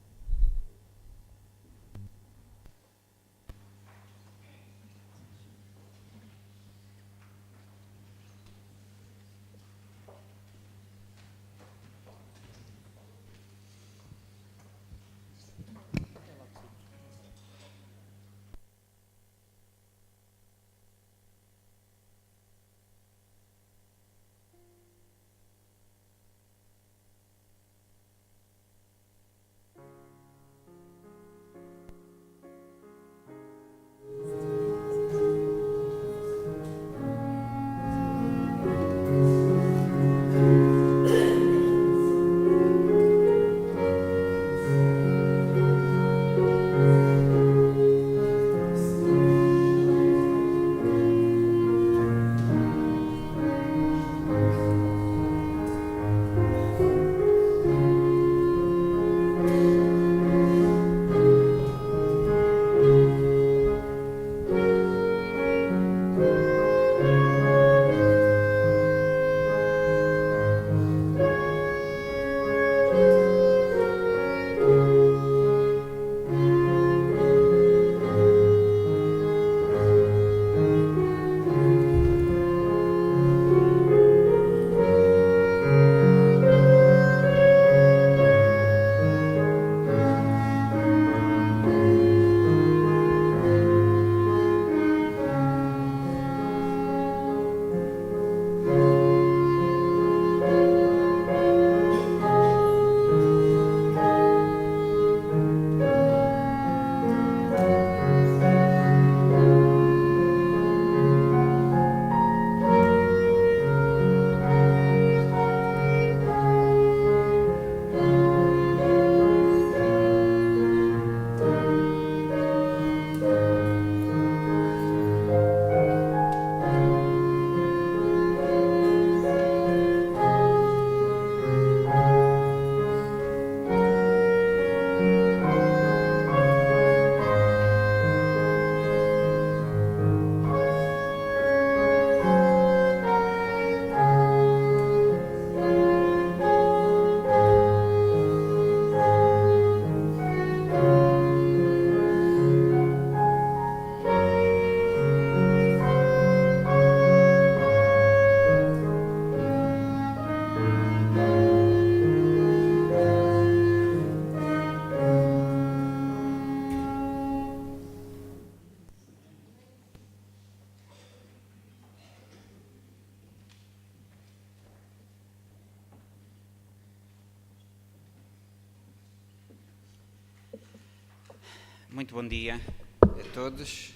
[SPEAKER 8] Muito bom dia a todos.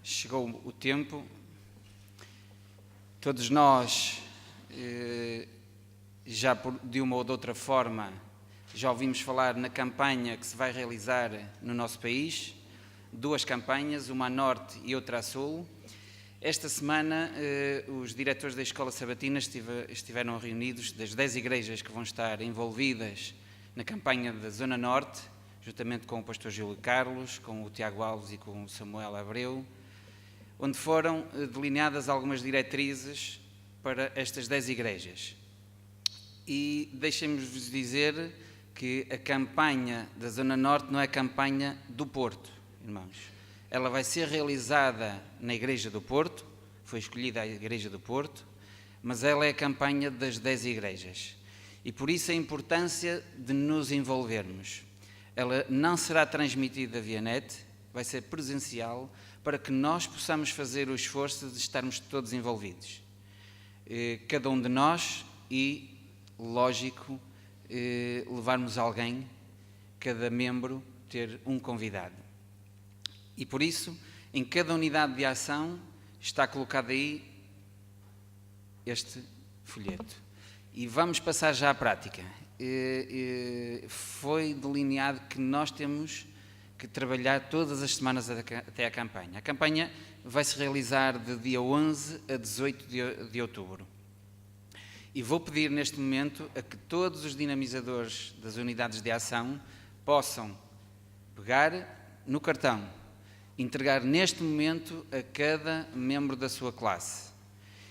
[SPEAKER 8] Chegou o tempo. Todos nós, já de uma ou de outra forma, já ouvimos falar na campanha que se vai realizar no nosso país. 2 campanhas, uma a norte e outra a sul. Esta semana, os diretores da Escola Sabatina estiveram reunidos das 10 igrejas que vão estar envolvidas na campanha da Zona Norte, juntamente com o pastor Júlio Carlos, com o Tiago Alves e com o Samuel Abreu, onde foram delineadas algumas diretrizes para estas 10 igrejas. E deixem-me-vos dizer que a campanha da Zona Norte não é a campanha do Porto, irmãos. Ela vai ser realizada na Igreja do Porto, foi escolhida a Igreja do Porto, mas ela é a campanha das 10 igrejas. E por isso a importância de nos envolvermos. Ela não será transmitida via net, vai ser presencial, para que nós possamos fazer o esforço de estarmos todos envolvidos. Cada um de nós e, lógico, levarmos alguém, cada membro ter um convidado. E por isso, em cada unidade de ação, está colocado aí este folheto. E vamos passar já à prática. Foi delineado que nós temos que trabalhar todas as semanas até a campanha. A campanha vai se realizar de dia 11 a 18 de outubro. E vou pedir neste momento a que todos os dinamizadores das unidades de ação possam pegar no cartão, entregar neste momento a cada membro da sua classe.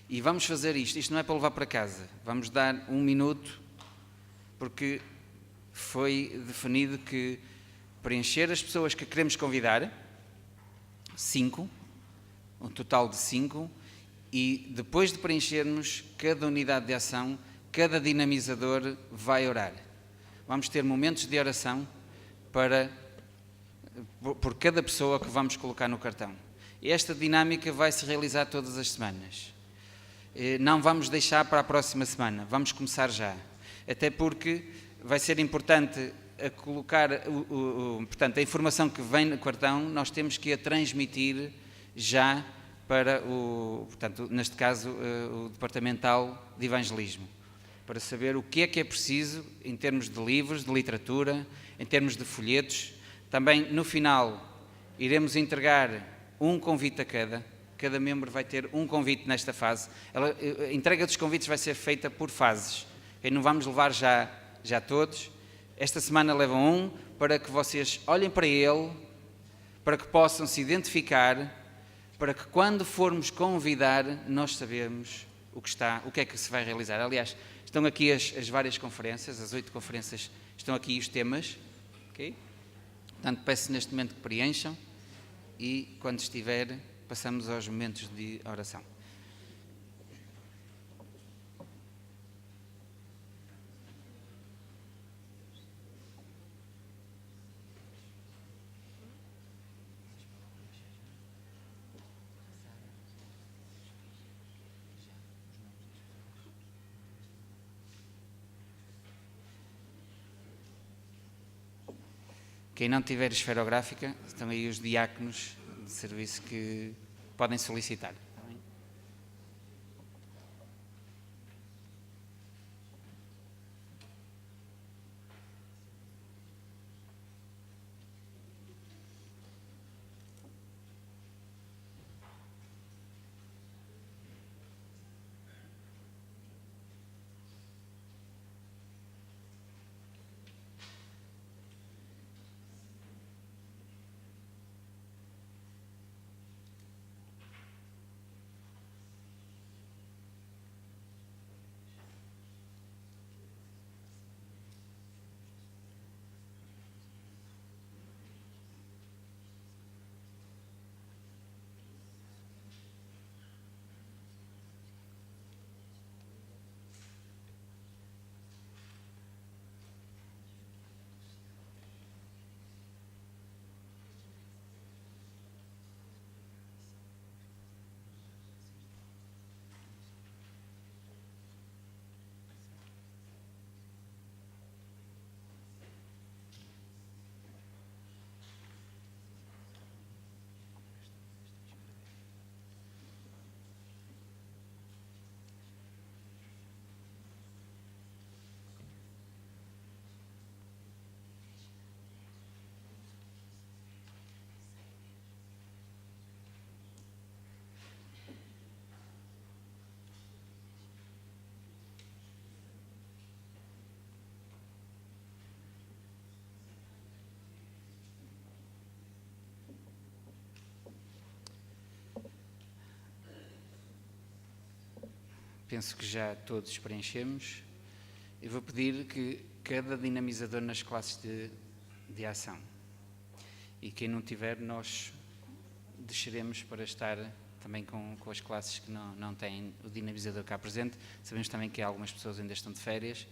[SPEAKER 8] E vamos fazer isto não é para levar para casa, vamos dar 1 minuto, porque foi definido que preencher as pessoas que queremos convidar, 5, um total de 5, e depois de preenchermos cada unidade de ação, cada dinamizador vai orar. Vamos ter momentos de oração por cada pessoa que vamos colocar no cartão. Esta dinâmica vai se realizar todas as semanas. Não vamos deixar para a próxima semana, vamos começar já. Até porque vai ser importante colocar, portanto, a informação que vem no cartão, nós temos que a transmitir já para portanto, neste caso, o Departamental de Evangelismo, para saber o que é preciso em termos de livros, de literatura, em termos de folhetos. Também, no final, iremos entregar um convite a cada membro vai ter um convite nesta fase. A entrega dos convites vai ser feita por fases, e não vamos levar já todos. Esta semana levam um, para que vocês olhem para ele, para que possam se identificar, para que quando formos convidar, nós sabemos o que é que se vai realizar. Aliás, estão aqui as várias conferências, as 8 conferências, estão aqui os temas, ok? Portanto, peço neste momento que preencham e, quando estiver, passamos aos momentos de oração. Quem não tiver esferográfica, estão aí os diáconos de serviço que podem solicitar. Penso que já todos preenchemos. Eu vou pedir que cada dinamizador nas classes de ação, e quem não tiver, nós desceremos para estar também com as classes que não têm o dinamizador cá presente. Sabemos também que algumas pessoas ainda estão de férias,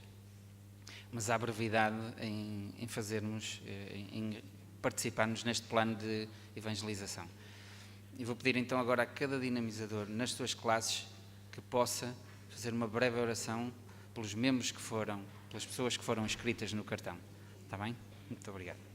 [SPEAKER 8] mas há brevidade em participarmos neste plano de evangelização. E vou pedir então agora a cada dinamizador nas suas classes que possa fazer uma breve oração pelos membros pelas pessoas que foram inscritas no cartão. Está bem? Muito obrigado.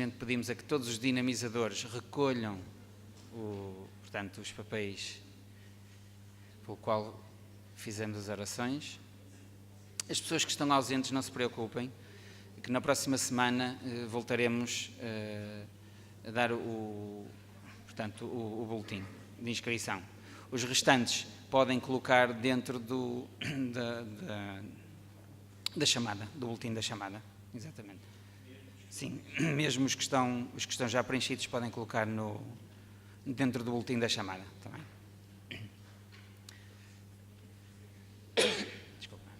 [SPEAKER 8] momento pedimos a que todos os dinamizadores recolham portanto, os papéis pelo qual fizemos as orações. As pessoas que estão ausentes não se preocupem, que na próxima semana voltaremos a dar portanto, o boletim de inscrição. Os restantes podem colocar dentro da chamada, do boletim da chamada, exatamente. Sim, mesmo os que estão já preenchidos podem colocar dentro do boletim da chamada, está bem? Desculpa.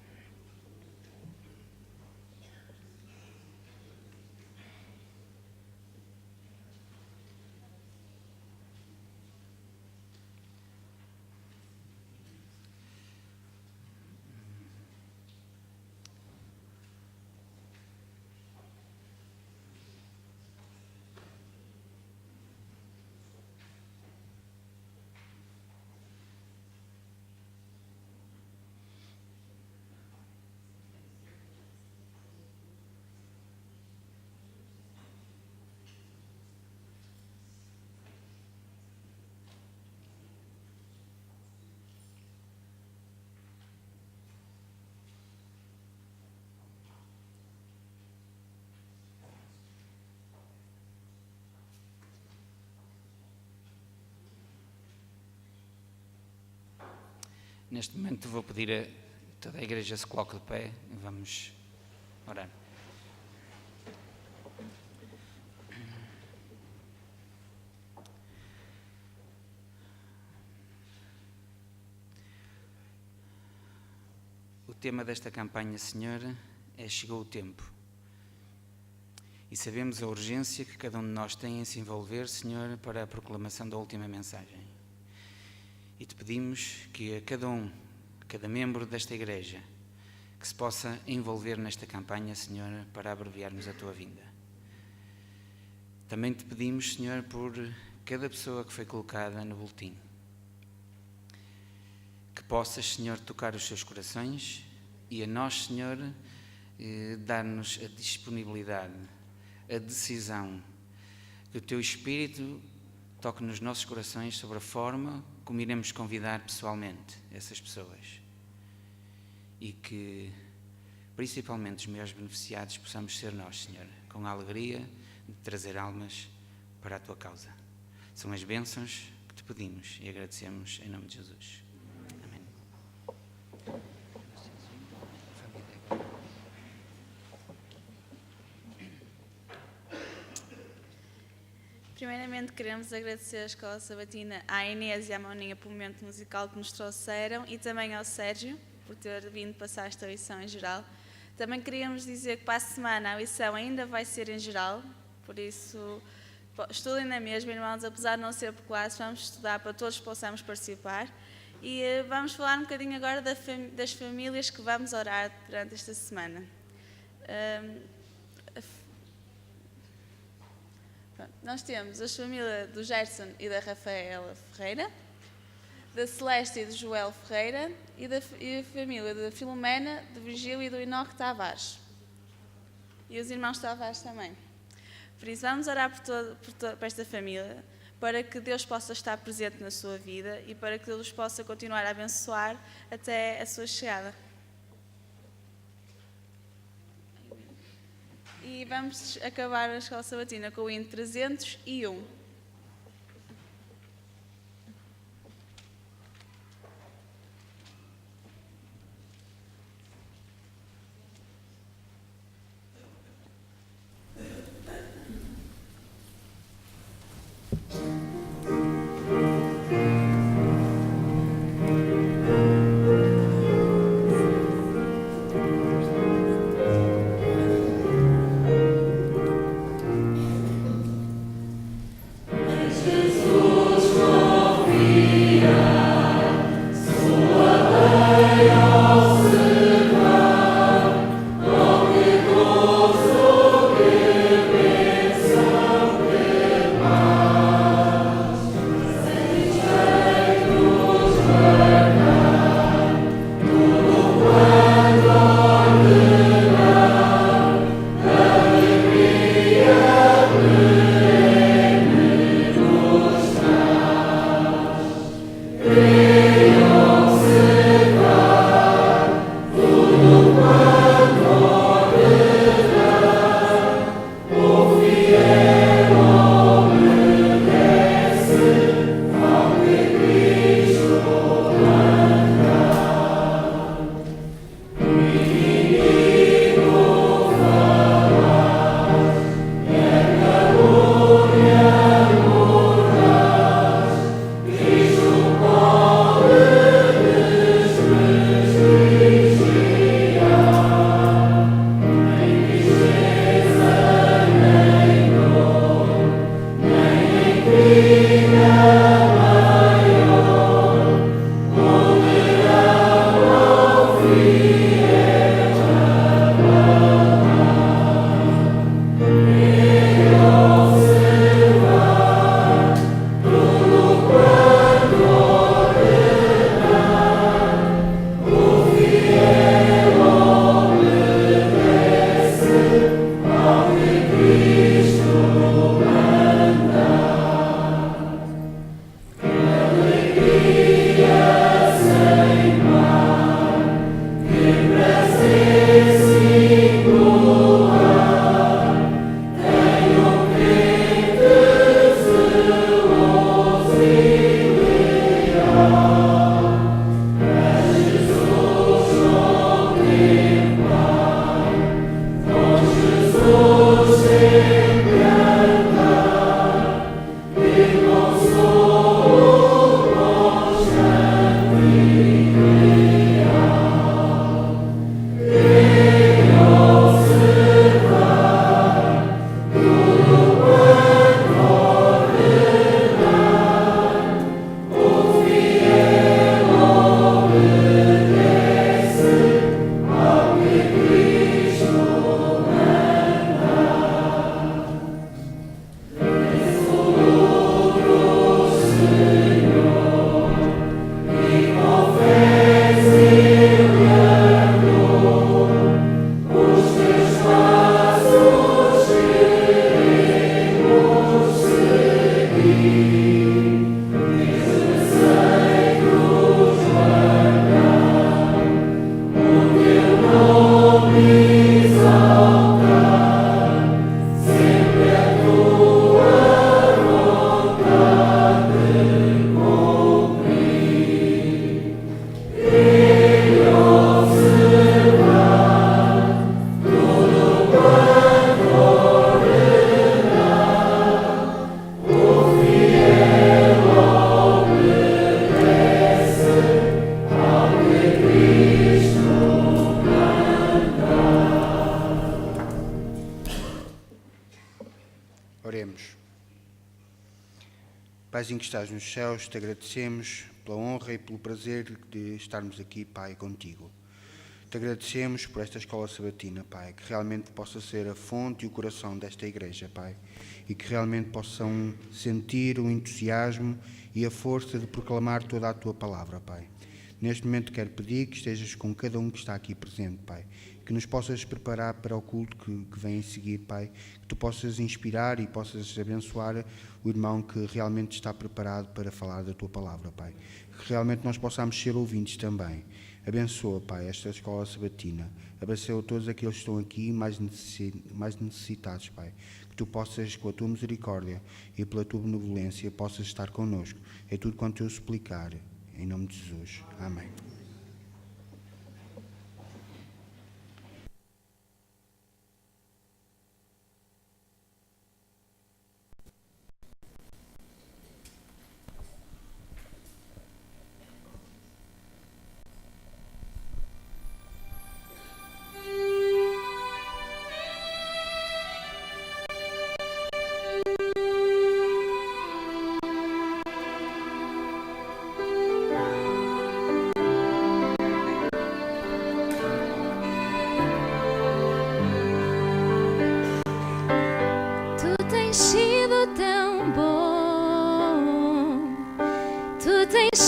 [SPEAKER 8] Neste momento vou pedir a toda a igreja se coloque de pé e vamos orar. O tema desta campanha, Senhor, é Chegou o Tempo. E sabemos a urgência que cada um de nós tem em se envolver, Senhor, para a proclamação da última mensagem. E te pedimos que a cada membro desta igreja, que se possa envolver nesta campanha, Senhor, para abreviarmos a tua vinda. Também te pedimos, Senhor, por cada pessoa que foi colocada no boletim, que possas, Senhor, tocar os seus corações e a nós, Senhor, dar-nos a disponibilidade, a decisão, que o teu Espírito toque nos nossos corações sobre a forma como iremos convidar pessoalmente essas pessoas e que, principalmente, os maiores beneficiados possamos ser nós, Senhor, com a alegria de trazer almas para a tua causa. São as bênçãos que te pedimos e agradecemos em nome de Jesus. Amém.
[SPEAKER 9] Primeiramente queremos agradecer à Escola Sabatina, à Inês e à Moninha pelo momento musical que nos trouxeram e também ao Sérgio por ter vindo passar esta lição em geral. Também queríamos dizer que para a semana a lição ainda vai ser em geral, por isso estudem na mesma, irmãos, apesar de não ser por classe, vamos estudar para todos possamos participar. E vamos falar um bocadinho agora das famílias que vamos orar durante esta semana. Nós temos a família do Gerson e da Rafaela Ferreira, da Celeste e do Joel Ferreira e a família da Filomena, do Virgílio e do Inoque Tavares. E os irmãos Tavares também. Por isso, vamos orar por esta família, para que Deus possa estar presente na sua vida e para que Deus possa continuar a abençoar até a sua chegada. E vamos acabar a Escola Sabatina com o hino 301.
[SPEAKER 3] Oremos. Paizinho que estás nos céus, te agradecemos pela honra e pelo prazer de estarmos aqui, Pai, contigo. Te agradecemos por esta escola sabatina, Pai, que realmente possa ser a fonte e o coração desta igreja, Pai, e que realmente possam sentir o entusiasmo e a força de proclamar toda a Tua palavra, Pai. Neste momento quero pedir que estejas com cada um que está aqui presente, Pai, que nos possas preparar para o culto que vem a seguir, Pai, que Tu possas inspirar e possas abençoar o irmão que realmente está preparado para falar da Tua palavra, Pai, que realmente nós possamos ser ouvintes também. Abençoa, Pai, esta escola sabatina. Abençoa todos aqueles que estão aqui mais necessitados, Pai. Que Tu possas, com a Tua misericórdia e pela Tua benevolência, possas estar connosco. É tudo quanto eu suplicar. Em nome de Jesus. Amém.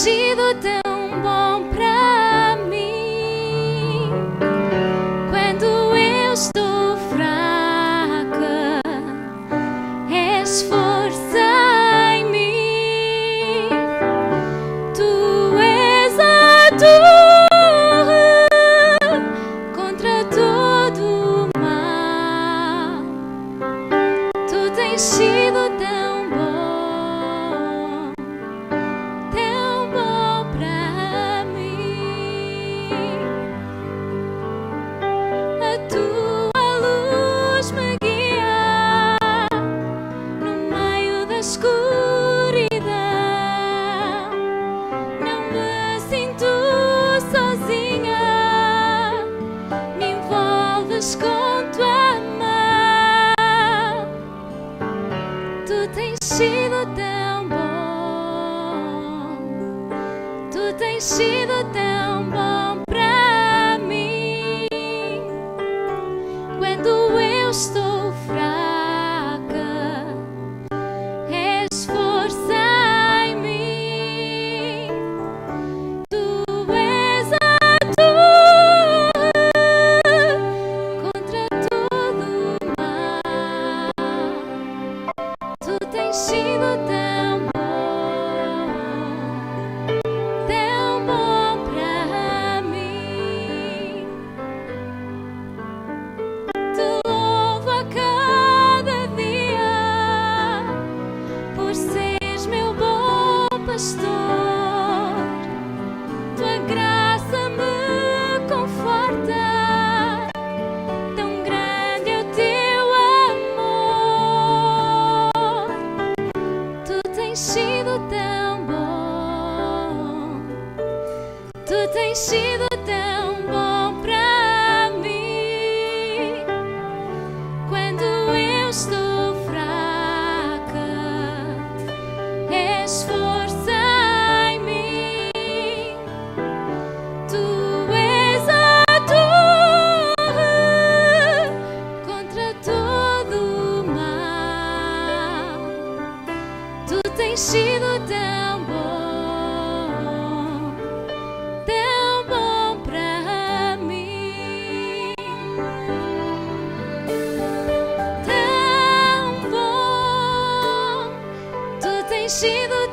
[SPEAKER 10] sido tão bom pra mim. Quando eu estou fraca, és força em mim. Tu és a torre contra todo o mal. Tu tens sido tão bom pra mim. A tua luz me guia no meio da escuridão. Não me sinto sozinha, me envolves com tua mão. Tu tens sido tão bom, tu tens sido tão bom pra mim. Quando eu estou fraca, és força em mim. Tu és a torre contra todo o mal. Tu tens sido tão bom pra mim. Te louvo a cada dia por seres meu bom pastor. Tua graça me conforta, tão grande é o teu amor. Tu tens sido tão bom, tu tens sido tão bom pra mim. Quando eu estou fraca, és força em mim. Tu és a torre contra todo o mal. Tu tens sido tão bom pra mim. Tão bom, tu tens tens sido